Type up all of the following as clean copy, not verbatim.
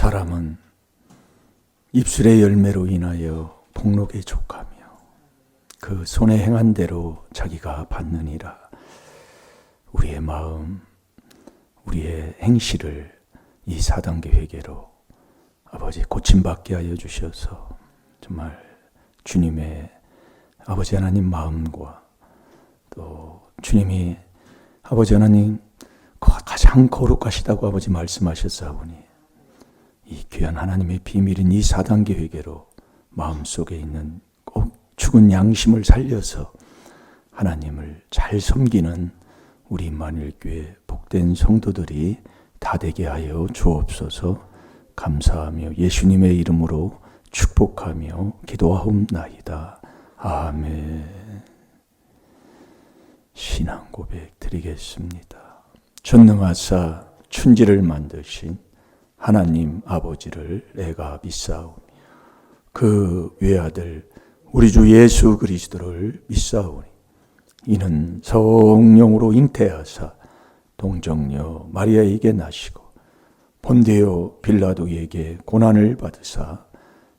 사람은 입술의 열매로 인하여 복록에 족하며 그 손에 행한 대로 자기가 받느니라. 우리의 마음, 우리의 행실을 이 4단계 회개로 아버지 고침받게 하여 주셔서 정말 주님의 아버지 하나님 마음과 또 주님이 아버지 하나님 가장 거룩하시다고 아버지 말씀하셨사오니 이 귀한 하나님의 비밀인 이 4단계 회개로 마음속에 있는 꼭 죽은 양심을 살려서 하나님을 잘 섬기는 우리 임마누엘교회 복된 성도들이 다 되게 하여 주옵소서. 감사하며 예수님의 이름으로 축복하며 기도하옵나이다. 아멘. 신앙 고백 드리겠습니다. 전능하사 천지를 만드신 하나님 아버지를 내가 믿사오며 그 외아들 우리 주 예수 그리스도를 믿사오니 이는 성령으로 잉태하사 동정녀 마리아에게 나시고 본디오 빌라도에게 고난을 받으사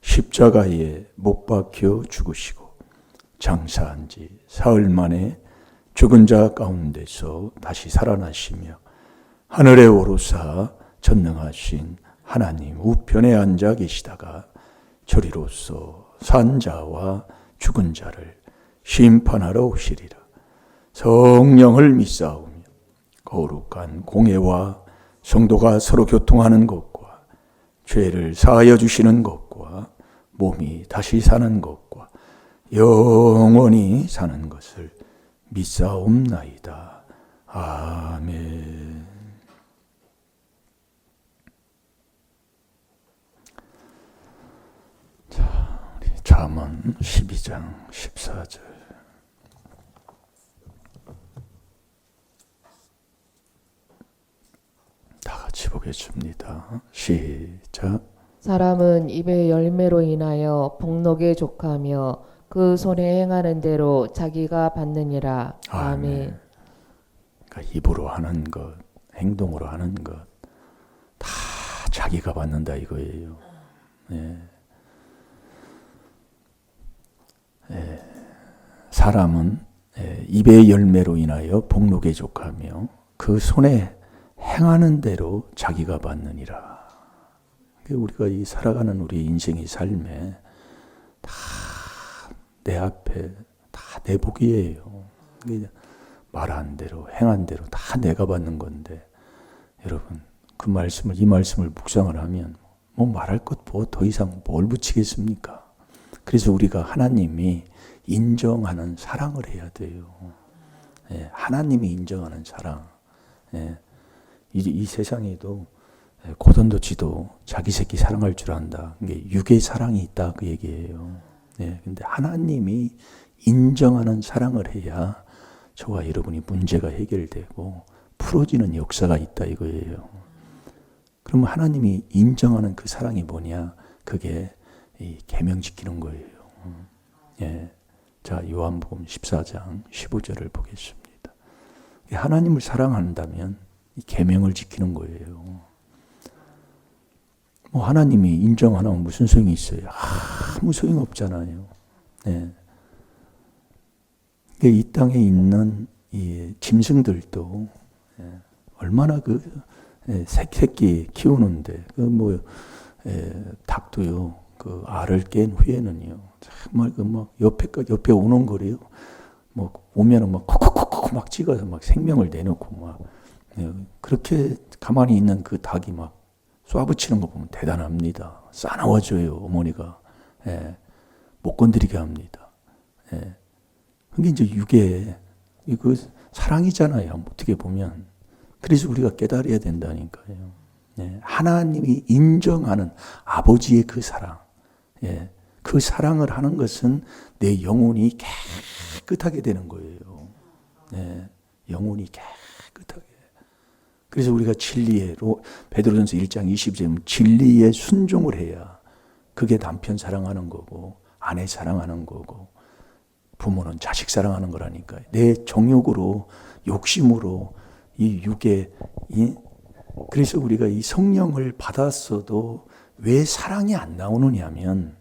십자가에 못 박혀 죽으시고 장사한 지 사흘 만에 죽은 자 가운데서 다시 살아나시며 하늘에 오르사 전능하신 하나님 우편에 앉아 계시다가 저리로서 산 자와 죽은 자를 심판하러 오시리라. 성령을 믿사오며 거룩한 공회와 성도가 서로 교통하는 것과 죄를 사하여 주시는 것과 몸이 다시 사는 것과 영원히 사는 것을 믿사옵나이다. 아멘. 자, 우리 잠언 12장 14절. 다 같이 보겠습니다. 시작. 사람은 입의 열매로 인하여 복록에 족하며 그 손에 행하는 대로 자기가 받느니라. 아멘. 그러니까 입으로 하는 것, 행동으로 하는 것, 다 자기가 받는다 이거예요. 사람은 입의 열매로 인하여 복록에 족하며 그 손에 행하는 대로 자기가 받느니라. 우리가 이 살아가는 우리 인생의 삶에 다 내 앞에 다 내 복이에요. 말한 대로 행한 대로 다 내가 받는 건데 여러분 이 말씀을 묵상을 하면 뭐 말할 것 뭐 더 이상 뭘 붙이겠습니까? 그래서 우리가 하나님이 인정하는 사랑을 해야 돼요. 하나님이 인정하는 사랑. 이 세상에도 고든도치도 자기 새끼 사랑할 줄 안다. 이게 육의 사랑이 있다 그 얘기예요. 근데 하나님이 인정하는 사랑을 해야 저와 여러분이 문제가 해결되고 풀어지는 역사가 있다 이거예요. 그러면 하나님이 인정하는 그 사랑이 뭐냐? 그게 이 계명 지키는 거예요. 자, 요한복음 14장 15절을 보겠습니다. 하나님을 사랑한다면 이 계명을 지키는 거예요. 뭐 하나님이 인정 안 하면 무슨 소용이 있어요? 아무 소용 없잖아요. 이 땅에 있는 이 짐승들도 얼마나 그 새끼 키우는데 닭도요 그 알을 깬 후에는요 정말 막 옆에 오는 거래요. 뭐 오면은 막 콕콕콕콕 막 찍어서 막 생명을 내놓고 막 그렇게 가만히 있는 그 닭이 막 쏴붙이는 거 보면 대단합니다. 싸나워줘요 어머니가. 못 건드리게 합니다. 그게 이제 육의 그 사랑이잖아요. 어떻게 보면. 그래서 우리가 깨달아야 된다니까요. 하나님이 인정하는 아버지의 그 사랑. 그 사랑을 하는 것은 내 영혼이 깨끗하게 되는 거예요. 영혼이 깨끗하게. 그래서 우리가 진리에 베드로전서 1장 20절에 진리에 순종을 해야 그게 남편 사랑하는 거고 아내 사랑하는 거고 부모는 자식 사랑하는 거라니까요. 내 정욕으로 욕심으로 이 육에 그래서 우리가 이 성령을 받았어도 왜 사랑이 안 나오느냐면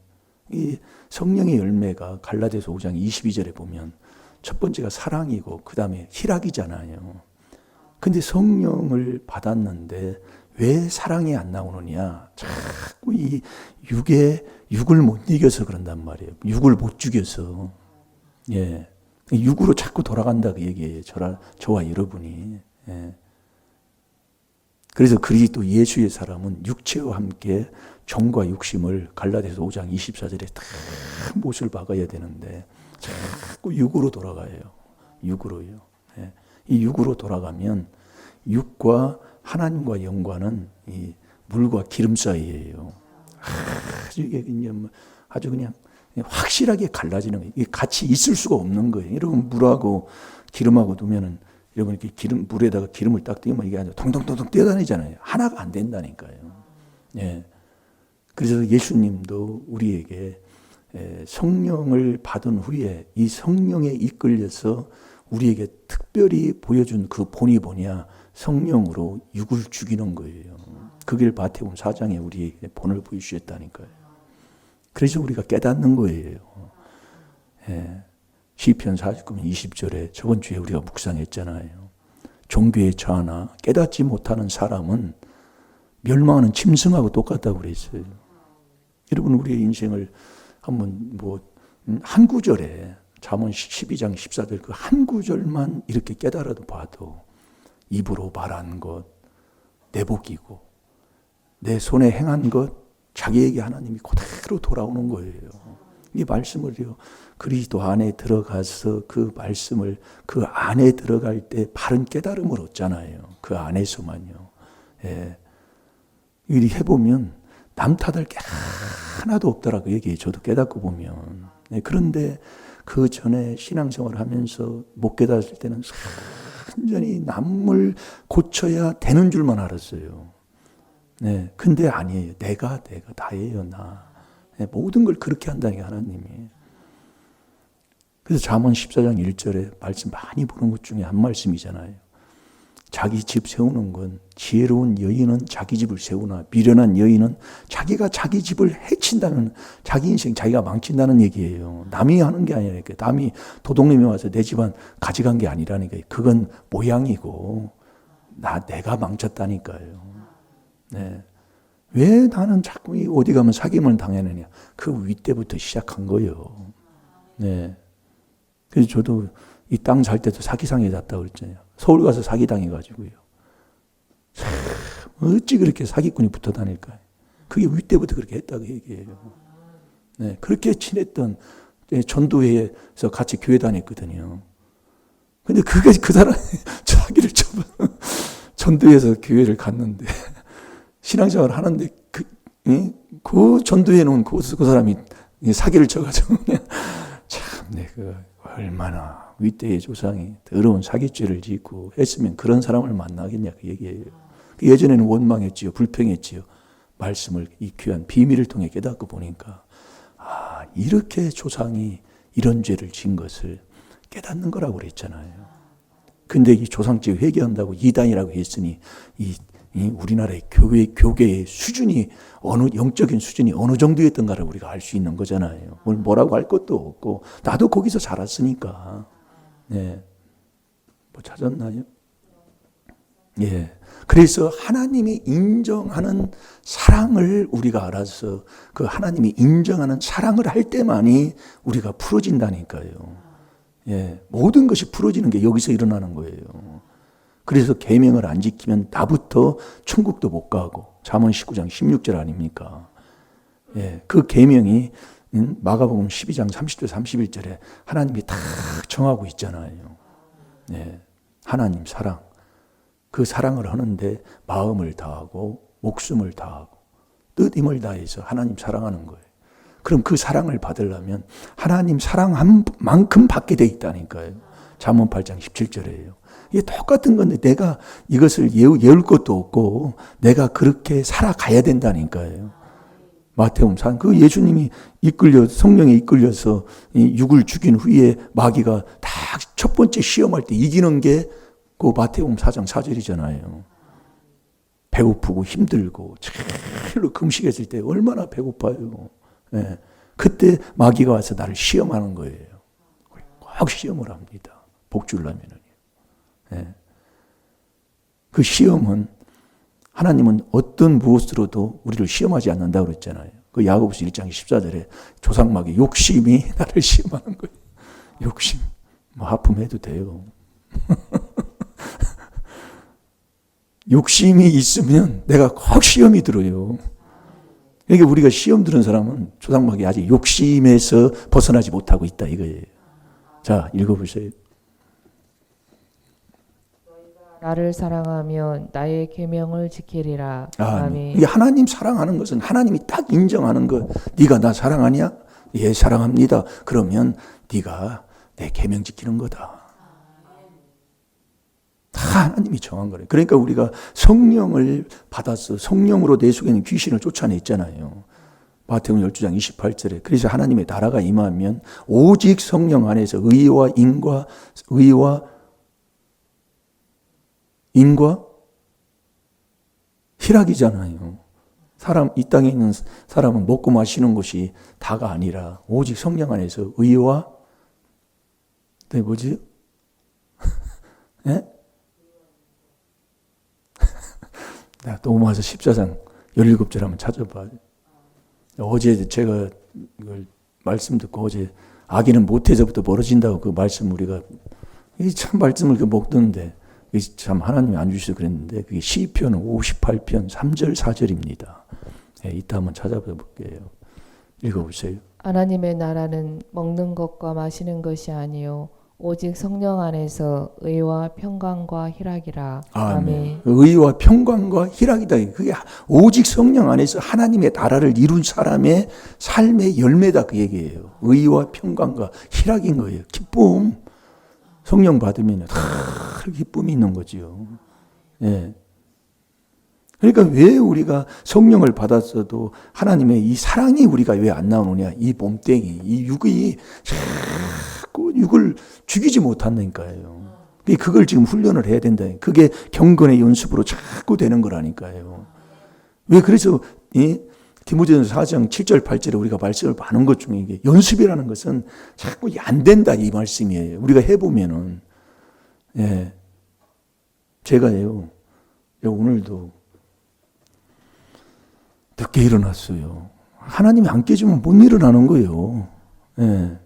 이 성령의 열매가 갈라디아서 5장 22절에 보면 첫 번째가 사랑이고 그 다음에 희락이잖아요. 근데 성령을 받았는데 왜 사랑이 안 나오느냐? 자꾸 이 육을 못 이겨서 그런단 말이에요. 육을 못 죽여서. 예. 육으로 자꾸 돌아간다 그 얘기예요. 저와 여러분이. 예. 그래서 그리스도 예수의 사람은 육체와 함께 정과 욕심을 갈라디아서 5장 24절에 다 못을 박아야 되는데 자꾸 육으로 돌아가요. 육으로요. 예. 이 육으로 돌아가면 육과 하나님과 연관은 이 물과 기름 사이예요. 아주 그냥 확실하게 갈라지는 거예요. 이게 같이 있을 수가 없는 거예요. 여러분 물하고 기름하고 두면은 여러분 이렇게 물에다가 기름을 딱 띄우면 이게 아주 동동동동 뛰어다니잖아요. 하나가 안 된다니까요. 예. 그래서 예수님도 우리에게 성령을 받은 후에 이 성령에 이끌려서 우리에게 특별히 보여준 그 본이 뭐냐? 성령으로 육을 죽이는 거예요. 그길 마태복음 4장에 우리에게 본을 보여주셨다니까요. 그래서 우리가 깨닫는 거예요. 예. 시편 49편 20절에 저번 주에 우리가 묵상했잖아요. 종교에 처하나 깨닫지 못하는 사람은 멸망하는 짐승하고 똑같다고 그랬어요. 여러분 우리의 인생을 한번 한 구절에 잠언 12장 14절 그 한 구절만 이렇게 깨달아도 봐도 입으로 말한 것 내 복이고 내 손에 행한 것 자기에게 하나님이 그대로 돌아오는 거예요. 이 말씀을요 그리스도 안에 들어가서 그 말씀을 그 안에 들어갈 때 바른 깨달음을 얻잖아요. 그 안에서만요. 예. 이 해보면 남 탓할 게 하나도 없더라고 얘기해요. 저도 깨닫고 보면. 네, 그런데 그 전에 신앙생활을 하면서 못 깨달았을 때는 완전히 남을 고쳐야 되는 줄만 알았어요. 네, 근데 아니에요. 내가 나예요, 나. 네, 모든 걸 그렇게 한다니까 하나님이. 그래서 잠언 14장 1절에 말씀 많이 보는 것 중에 한 말씀이잖아요. 자기 집 세우는 건 지혜로운 여인은 자기 집을 세우나 미련한 여인은 자기가 자기 집을 해친다는 자기 인생 자기가 망친다는 얘기예요. 남이 하는 게 아니라니까. 남이 도둑놈이 와서 내 집안 가져간 게 아니라니까. 그건 모양이고 내가 망쳤다니까요. 네. 왜 나는 자꾸 어디 가면 사귐을 당하느냐. 그 윗때부터 시작한 거예요. 네. 그래서 저도 이 땅 살 때도 사기상에 잤다고 그랬잖아요. 서울 가서 사기당해가지고요. 어찌 그렇게 사기꾼이 붙어 다닐까요? 그게 윗때부터 그렇게 했다고 얘기해요. 네, 그렇게 친했던 전도회에서 같이 교회 다녔거든요. 근데 그 사람이 사기를 쳐봐. 전도회에서 교회를 갔는데, 신앙생활을 하는데, 그 전도회에 놓은 그 사람이 사기를 쳐가지고, 참, 얼마나 윗대의 조상이 더러운 사기죄를 짓고 했으면 그런 사람을 만나겠냐 그 얘기예요. 예전에는 원망했지요. 불평했지요. 말씀을 이 귀한 비밀을 통해 깨닫고 보니까 이렇게 조상이 이런 죄를 진 것을 깨닫는 거라고 그랬잖아요. 근데 이 조상죄 회개한다고 이단이라고 했으니 우리나라의 교계의 수준이 영적인 수준이 어느 정도였던가를 우리가 알 수 있는 거잖아요. 뭐라고 할 것도 없고 나도 거기서 자랐으니까. 네. 뭐 찾았나요? 예. 그래서 하나님이 인정하는 사랑을 우리가 알아서 그 하나님이 인정하는 사랑을 할 때만이 우리가 풀어진다니까요. 예. 모든 것이 풀어지는 게 여기서 일어나는 거예요. 그래서 계명을 안 지키면 나부터 천국도 못 가고 잠언 19장 16절 아닙니까? 예, 그 계명이 마가복음 12장 30절 31절에 하나님이 다 정하고 있잖아요. 예, 하나님 사랑. 그 사랑을 하는데 마음을 다하고 목숨을 다하고 뜻 힘을 다해서 하나님 사랑하는 거예요. 그럼 그 사랑을 받으려면 하나님 사랑한 만큼 받게 돼 있다니까요. 잠언 8장 17절이에요. 이게 똑같은 건데 내가 이것을 예울 것도 없고 내가 그렇게 살아가야 된다니까요. 마태복음 4, 그 예수님이 성령에 이끌려서 이 육을 죽인 후에 마귀가 다 첫 번째 시험할 때 이기는 게 그 마태복음 4장 4절이잖아요. 배고프고 힘들고 제일로 금식했을 때 얼마나 배고파요. 예. 그때 마귀가 와서 나를 시험하는 거예요. 꼭 시험을 합니다. 복 주려면은요. 예. 그 시험은 하나님은 어떤 무엇으로도 우리를 시험하지 않는다고 그랬잖아요. 그 야고보서 1장 14절에 조상마귀 욕심이 나를 시험하는 거예요. 욕심. 뭐 하품해도 돼요. 욕심이 있으면 내가 꼭 시험이 들어요. 그러니까 우리가 시험 들은 사람은 조상마귀 아직 욕심에서 벗어나지 못하고 있다 이거예요. 자, 읽어보세요. 나를 사랑하면 나의 계명을 지키리라. 아멘. 이게 하나님 사랑하는 것은 하나님이 딱 인정하는 것. 네가 나 사랑하냐? 예, 사랑합니다. 그러면 네가 내 계명 지키는 거다. 다 하나님이 정한 거예요. 그러니까 우리가 성령을 받아서 성령으로 내 속에 있는 귀신을 쫓아냈잖아요. 마태복음 12장 28절에 그래서 하나님의 나라가 임하면 오직 성령 안에서 의와 인과 희락이잖아요. 사람 이 땅에 있는 사람은 먹고 마시는 것이 다가 아니라 오직 성령 안에서 의와 뭐지? 예? 내가 또 로마서 14장 17절 한번 찾아봐. 어제 제가 이걸 말씀 듣고 어제 아기는 모태에서부터 멀어진다고 그 말씀 우리가 이 참 말씀을 못 듣는데 참 하나님이 안 주셔서 그랬는데 그게 시편 58편 3절 4절입니다. 예, 이따 한번 찾아볼게요. 읽어보세요. 하나님의 나라는 먹는 것과 마시는 것이 아니요 오직 성령 안에서 의와 평강과 희락이라. 아멘. 의와 평강과 희락이다. 그게 오직 성령 안에서 하나님의 나라를 이룬 사람의 삶의 열매다 그 얘기예요. 의와 평강과 희락인 거예요. 기쁨. 성령 받으면 다 기쁨이 있는 거지요. 예. 그러니까 왜 우리가 성령을 받았어도 하나님의 이 사랑이 우리가 왜 안 나오느냐? 이 몸뚱이, 이 육이 자꾸 육을 죽이지 못한다니까요. 그걸 지금 훈련을 해야 된다. 그게 경건의 연습으로 자꾸 되는 거라니까요. 왜 그래서 디모데전서 4장 7절 8절에 우리가 말씀을 많은 것 중에 이게 연습이라는 것은 자꾸 안 된다 이 말씀이에요. 우리가 해보면은 예, 제가요 오늘도 늦게 일어났어요. 하나님이 안 깨주면 못 일어나는 거예요. 예.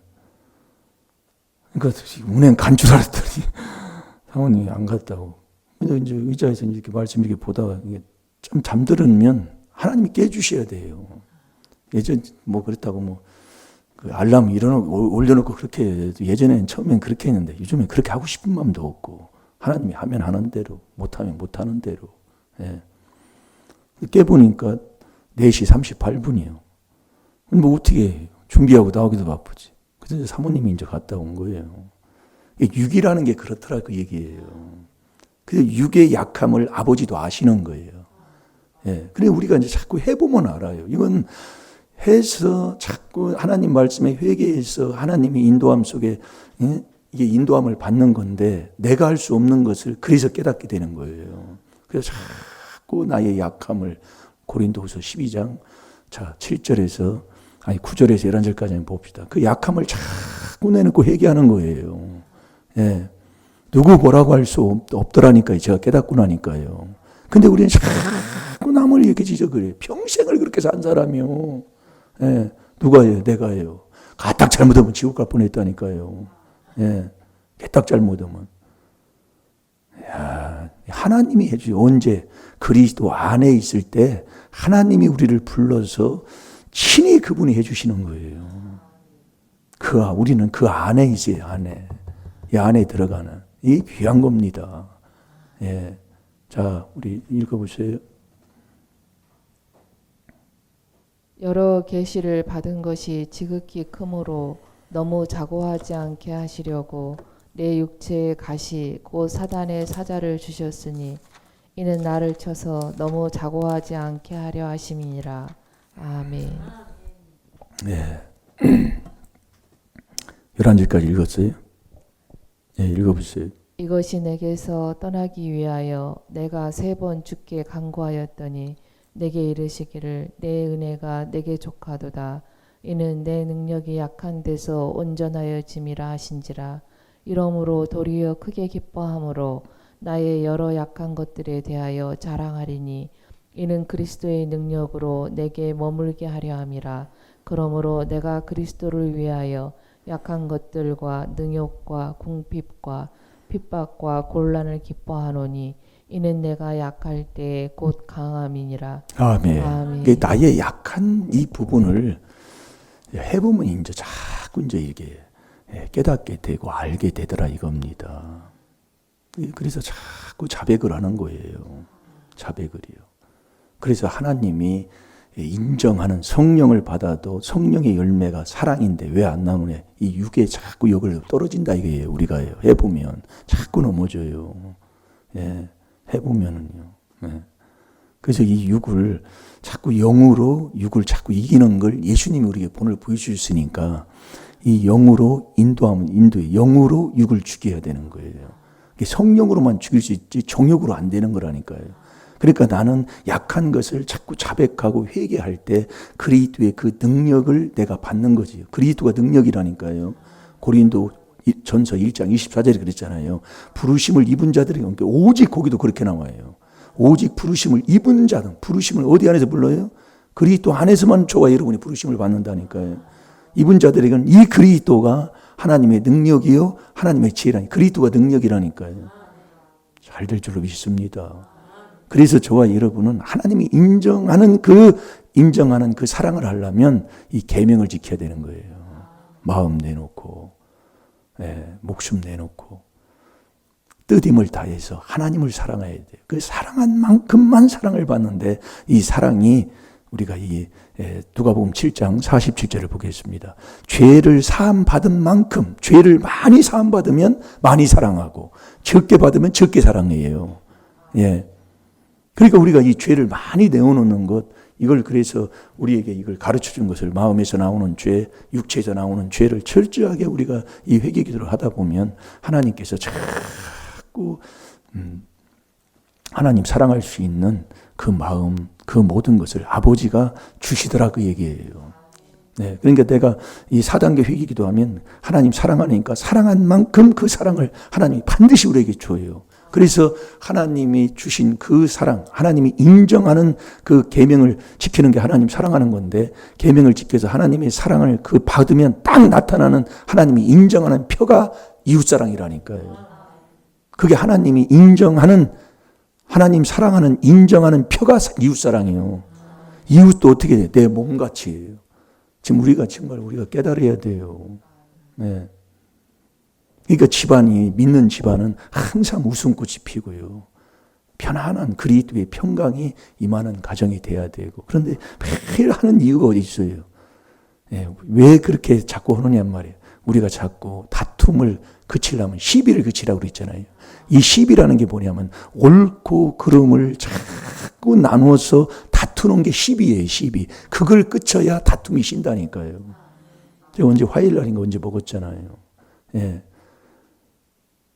그러니까 운행 간 줄 알았더니 사모님이 안 갔다고. 근데 이제 의자에서 이렇게 말씀 이렇게 보다가 이게 좀 잠들으면 하나님이 깨주셔야 돼요. 예전 뭐 그랬다고 뭐 그 알람 올려놓고 그렇게 해도 예전에는 처음엔 그렇게 했는데 요즘엔 그렇게 하고 싶은 마음도 없고 하나님이 하면 하는 대로 못하면 못하는 대로. 예. 깨보니까 4시 38분이에요. 뭐 어떻게 해요? 준비하고 나오기도 바쁘지. 그래서 사모님이 이제 갔다 온 거예요. 육이라는 게 그렇더라 그 얘기예요. 그래서 육의 약함을 아버지도 아시는 거예요. 예. 그래 우리가 이제 자꾸 해보면 알아요. 이건 해서 자꾸 하나님 말씀에 회개해서 하나님의 인도함 속에 이게 인도함을 받는 건데 내가 할 수 없는 것을 그래서 깨닫게 되는 거예요. 그래서 자꾸 나의 약함을 고린도후서 12장 7절에서 9절에서 11절까지 봅시다. 그 약함을 자꾸 내놓고 회개하는 거예요. 예. 누구 뭐라고 할 수 없더라니까요. 제가 깨닫고 나니까요. 근데 우리는 자꾸 남을 이렇게 지적을 해요. 평생을 그렇게 산 사람이요. 예. 누가 해요? 내가 해요. 가딱 잘못하면 지옥 갈 뻔했다니까요. 예. 깨딱 잘못하면. 야, 하나님이 해주죠. 언제? 그리스도 안에 있을 때 하나님이 우리를 불러서 친히 그분이 해주시는 거예요. 우리는 그 안에 있어요, 안에. 이 안에 들어가는. 이 귀한 겁니다. 예. 자, 우리 읽어보세요. 여러 계시를 받은 것이 지극히 크므로 너무 자고하지 않게 하시려고 내 육체의 가시 곧 사단의 사자를 주셨으니 이는 나를 쳐서 너무 자고하지 않게 하려 하심이니라. 아멘. 네. 11절까지 읽었어요? 네, 읽어보세요. 이것이 내게서 떠나기 위하여 내가 3번 주께 간구하였더니 내게 이르시기를 내 은혜가 내게 족하도다. 이는 내 능력이 약한 데서 온전하여 짐이라 하신지라. 이러므로 도리어 크게 기뻐함으로 나의 여러 약한 것들에 대하여 자랑하리니 이는 그리스도의 능력으로 내게 머물게 하려 함이라. 그러므로 내가 그리스도를 위하여 약한 것들과 능욕과 궁핍과 핍박과 곤란을 기뻐하노니 이는 내가 약할 때에 곧 강함이니라. 아멘. 아멘. 이게 나의 약한 이 부분을 해보면 이제 자꾸 이제 이게 깨닫게 되고 알게 되더라 이겁니다. 그래서 자꾸 자백을 하는 거예요. 자백을요. 그래서 하나님이 인정하는 성령을 받아도 성령의 열매가 사랑인데 왜 안 나오냐. 이 육에 자꾸 욕을 떨어진다 이거예요. 우리가 해보면 자꾸 넘어져요. 예, 해보면은요. 예. 그래서 이 육을 자꾸 영으로 육을 자꾸 이기는 걸 예수님이 우리에게 본을 보여주셨으니까 이 영으로 영으로 육을 죽여야 되는 거예요. 성령으로만 죽일 수 있지 정욕으로 안 되는 거라니까요. 그러니까 나는 약한 것을 자꾸 자백하고 회개할 때 그리스도의 그 능력을 내가 받는 거지요. 그리스도가 능력이라니까요. 고린도 전서 1장 24절에 그랬잖아요. 부르심을 입은 자들이 그러니까 오직 거기도 그렇게 나와요. 오직 부르심을 입은 자는 부르심을 어디 안에서 불러요? 그리스도 안에서만 저와 여러분이 부르심을 받는다니까요. 입은 자들에게는 이 그리스도가 하나님의 능력이요 하나님의 지혜라니 그리스도가 능력이라니까요. 잘 될 줄로 믿습니다. 그래서 저와 여러분은 하나님이 인정하는 그 사랑을 하려면 이 계명을 지켜야 되는 거예요. 마음 내놓고, 목숨 내놓고, 뜻임을 다해서 하나님을 사랑해야 돼요. 그 사랑한 만큼만 사랑을 받는데 이 사랑이 우리가 이 누가복음 7장 47절을 보겠습니다. 죄를 사함 받은 만큼 죄를 많이 사함 받으면 많이 사랑하고 적게 받으면 적게 사랑해요. 예. 그러니까 우리가 이 죄를 많이 내어놓는 것, 이걸 그래서 우리에게 이걸 가르쳐 준 것을 마음에서 나오는 죄, 육체에서 나오는 죄를 철저하게 우리가 이 회개 기도를 하다 보면 하나님께서 자꾸 하나님 사랑할 수 있는 그 마음, 그 모든 것을 아버지가 주시더라 그 얘기예요. 네, 그러니까 내가 이 4단계 회개 기도하면 하나님 사랑하니까 사랑한 만큼 그 사랑을 하나님이 반드시 우리에게 줘요. 그래서 하나님이 주신 그 사랑, 하나님이 인정하는 그 계명을 지키는 게 하나님 사랑하는 건데 계명을 지켜서 하나님의 사랑을 그 받으면 딱 나타나는 하나님이 인정하는 표가 이웃사랑이라니까요. 그게 하나님이 인정하는 하나님 사랑하는 인정하는 표가 이웃사랑이에요. 이웃도 어떻게 돼? 내 몸같이예요. 지금 우리가 정말 우리가 깨달아야 돼요. 네. 그러니까 믿는 집안은 항상 웃음꽃이 피고요. 편안한 그리스도의 평강이 임하는 가정이 돼야 되고. 그런데 매일 하는 이유가 어디 있어요? 왜 그렇게 자꾸 하느냐 말이에요. 우리가 자꾸 다툼을 그치려면 시비를 그치라고 그랬잖아요. 이 시비라는 게 뭐냐면 옳고 그름을 자꾸 나누어서 다투는 게 시비예요. 시비. 그걸 그쳐야 다툼이 쉰다니까요. 제가 언제 화요일날인가 언제 먹었잖아요. 예.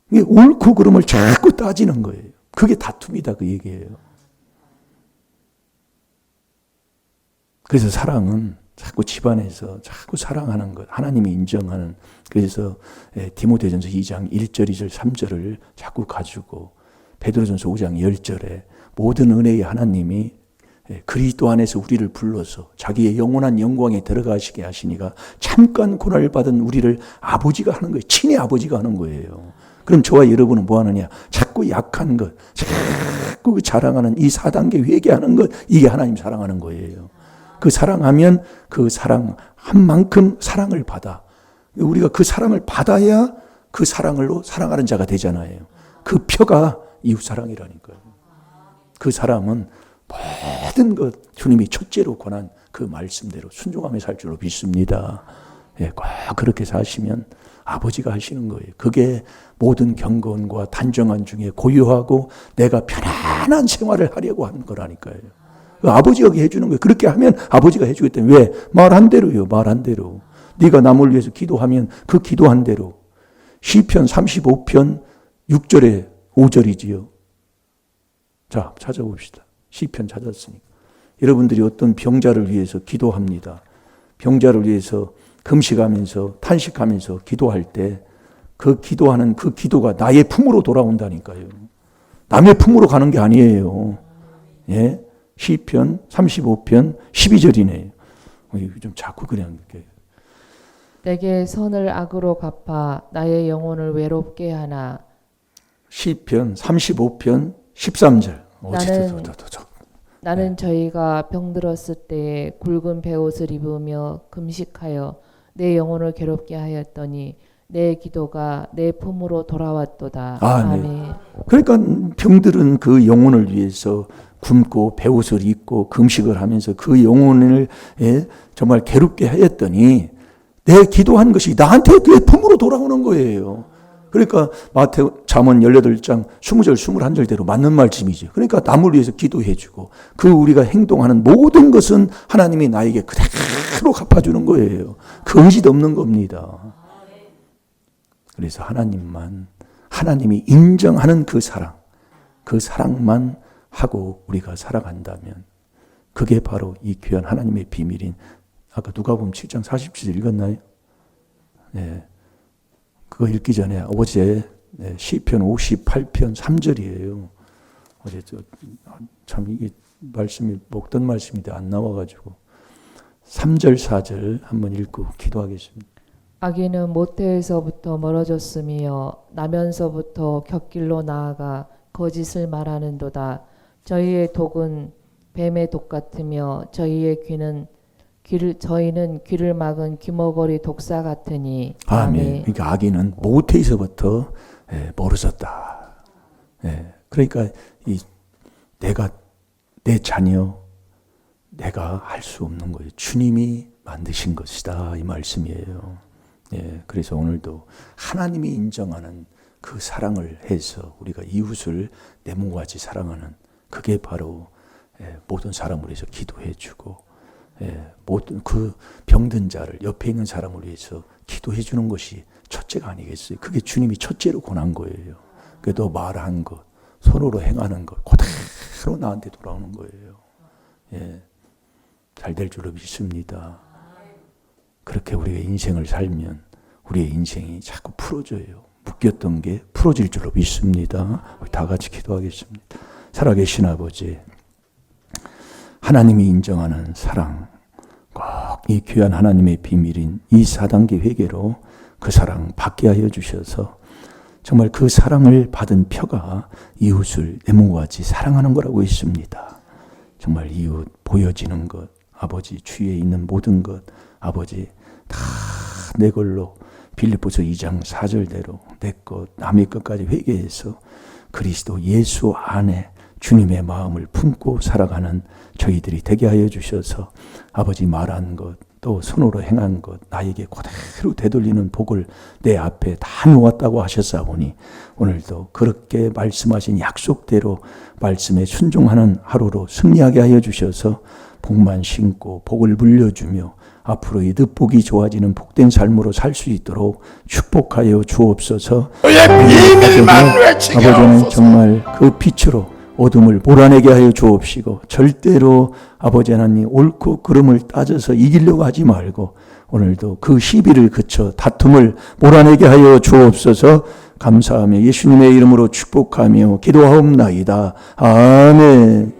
이게 옳고 그름을 자꾸 따지는 거예요. 그게 다툼이다 그 얘기예요. 그래서 사랑은 자꾸 집안에서 자꾸 사랑하는 것, 하나님이 인정하는. 그래서 디모데전서 2장 1절, 2절, 3절을 자꾸 가지고 베드로전서 5장 10절에 모든 은혜의 하나님이 그리스도 안에서 우리를 불러서 자기의 영원한 영광에 들어가시게 하시니가 잠깐 고난을 받은 우리를 아버지가 하는 거예요. 친히 아버지가 하는 거예요. 그럼 저와 여러분은 뭐 하느냐? 자꾸 약한 것, 자꾸 자랑하는 이 4단계 회개하는 것, 이게 하나님 사랑하는 거예요. 그 사랑하면 그 사랑한 만큼 사랑을 받아. 우리가 그 사랑을 받아야 그 사랑으로 사랑하는 자가 되잖아요. 그 표가 이웃사랑이라니까요. 그 사람은 모든 것 주님이 첫째로 권한 그 말씀대로 순종하며 살 줄로 믿습니다. 꼭 그렇게 사시면 아버지가 하시는 거예요. 그게 모든 경건과 단정한 중에 고요하고 내가 편안한 생활을 하려고 하는 거라니까요. 아버지가 해주는 거예요. 그렇게 하면 아버지가 해주겠다면 왜? 말한 대로요. 말한 대로. 네가 남을 위해서 기도하면 그 기도한 대로. 시편 35편 6절에 5절이지요. 자, 찾아봅시다. 시편 찾았으니까. 여러분들이 어떤 병자를 위해서 기도합니다. 병자를 위해서 금식하면서 탄식하면서 기도할 때 그 기도하는 그 기도가 나의 품으로 돌아온다니까요. 남의 품으로 가는 게 아니에요. 예? 시편 35편 12절이네요. 좀 자꾸 그냥 이렇게. 내게 선을 악으로 갚아 나의 영혼을 외롭게 하나. 시편 35편 13절. 나는 저희가 병들었을 때에 굵은 베옷을 입으며 금식하여 내 영혼을 괴롭게 하였더니 내 기도가 내 품으로 돌아왔도다. 아멘. 네. 그러니까 병들은 그 영혼을 위해서 굶고 베옷을 입고 금식을 하면서 그 영혼을 정말 괴롭게 하였더니 내 기도한 것이 나한테 내 품으로 돌아오는 거예요. 그러니까 마태오 잠언 18장 20절 21절대로 맞는 말씀이죠. 그러니까 남을 위해서 기도해주고 그 우리가 행동하는 모든 것은 하나님이 나에게 그대로 갚아주는 거예요. 거짓 없는 겁니다. 그래서 하나님이 인정하는 그 사랑만 하고 우리가 살아간다면 그게 바로 이 귀한 하나님의 비밀인, 아까 누가복음 7장 47절 읽었나요? 네. 그거 읽기 전에 어제 시편 58편 3절이에요. 어제 참 이게 말씀이 먹던 말씀인데 안 나와가지고 3절 4절 한번 읽고 기도하겠습니다. 악인은 모태에서부터 멀어졌으며 나면서부터 곁길로 나아가 거짓을 말하는도다. 저희의 독은 뱀의 독 같으며 저희는 귀를 막은 귀머거리 독사 같으니. 아멘. 그러니까 악인은 모태에서부터 멀어졌다. 그러니까 내가 내 자녀 내가 할 수 없는 거예요. 주님이 만드신 것이다 이 말씀이에요. 그래서 오늘도 하나님이 인정하는 그 사랑을 해서 우리가 이웃을 내 몸과 같이 사랑하는 그게 바로 모든 사람을 위해서 기도해주고 모든 그 병든 자를 옆에 있는 사람을 위해서 기도해 주는 것이 첫째가 아니겠어요. 그게 주님이 첫째로 권한 거예요. 그래도 말한 것, 손으로 행하는 것 그대로 나한테 돌아오는 거예요. 잘 될 줄로 믿습니다. 그렇게 우리가 인생을 살면 우리의 인생이 자꾸 풀어져요. 묶였던 게 풀어질 줄로 믿습니다. 우리 다 같이 기도하겠습니다. 살아계신 아버지, 하나님이 인정하는 사랑, 꼭 이 귀한 하나님의 비밀인 이 4단계 회개로 그 사랑 받게 하여 주셔서 정말 그 사랑을 받은 표가 이웃을 내 몸과 같이 사랑하는 거라고 있습니다. 정말 이웃 보여지는 것, 아버지 주위에 있는 모든 것, 아버지 다 내 걸로 빌립보서 2장 4절대로 내 것, 남의 것까지 회개해서 그리스도 예수 안에 주님의 마음을 품고 살아가는 저희들이 되게 하여 주셔서 아버지 말한 것, 또 손으로 행한 것, 나에게 그대로 되돌리는 복을 내 앞에 다 놓았다고 하셨사오니 오늘도 그렇게 말씀하신 약속대로 말씀에 순종하는 하루로 승리하게 하여 주셔서 복만 심고 복을 물려주며 앞으로 이득복이 좋아지는 복된 삶으로 살 수 있도록 축복하여 주옵소서. 아버지는 정말 그 빛으로 어둠을 몰아내게 하여 주옵시고 절대로 아버지 하나님 옳고 그름을 따져서 이기려고 하지 말고 오늘도 그 시비를 그쳐 다툼을 몰아내게 하여 주옵소서. 감사하며 예수님의 이름으로 축복하며 기도하옵나이다. 아멘.